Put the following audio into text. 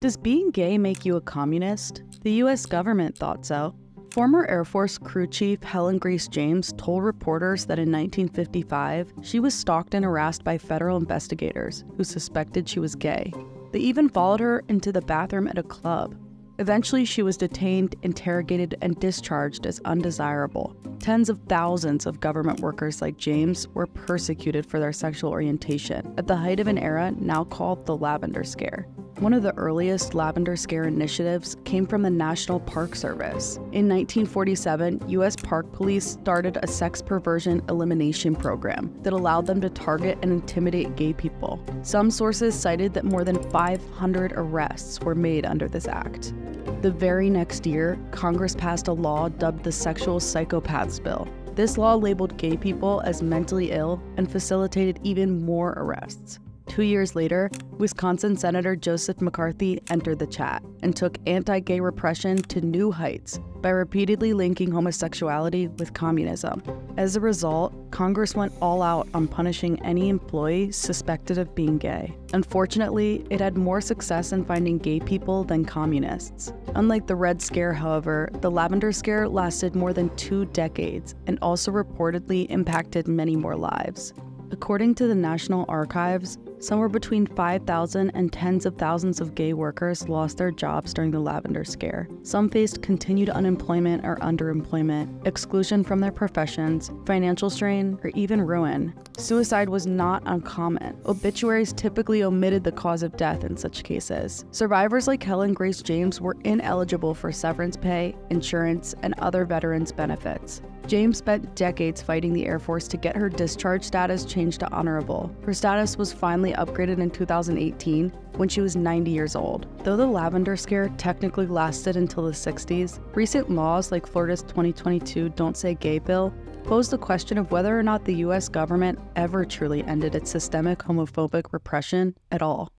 Does being gay make you a communist? The US government thought so. Former Air Force crew chief Helen Grace James told reporters that in 1955, she was stalked and harassed by federal investigators who suspected she was gay. They even followed her into the bathroom at a club. Eventually, she was detained, interrogated, and discharged as undesirable. Tens of thousands of government workers like James were persecuted for their sexual orientation at the height of an era now called the Lavender Scare. One of the earliest Lavender Scare initiatives came from the National Park Service. In 1947, U.S. Park Police started a sex perversion elimination program that allowed them to target and intimidate gay people. Some sources cited that more than 500 arrests were made under this act. The very next year, Congress passed a law dubbed the Sexual Psychopaths Bill. This law labeled gay people as mentally ill and facilitated even more arrests. 2 years later, Wisconsin Senator Joseph McCarthy entered the chat and took anti-gay repression to new heights by repeatedly linking homosexuality with communism. As a result, Congress went all out on punishing any employee suspected of being gay. Unfortunately, it had more success in finding gay people than communists. Unlike the Red Scare, however, the Lavender Scare lasted more than 2 decades and also reportedly impacted many more lives. According to the National Archives, somewhere between 5,000 and tens of thousands of gay workers lost their jobs during the Lavender Scare. Some faced continued unemployment or underemployment, exclusion from their professions, financial strain, or even ruin. Suicide was not uncommon. Obituaries typically omitted the cause of death in such cases. Survivors like Helen Grace James were ineligible for severance pay, insurance, and other veterans' benefits. James spent decades fighting the Air Force to get her discharge status changed to honorable. Her status was finally upgraded in 2018 when she was 90 years old. Though the Lavender Scare technically lasted until the 60s, recent laws like Florida's 2022 Don't Say Gay bill pose the question of whether or not the US government ever truly ended its systemic homophobic repression at all.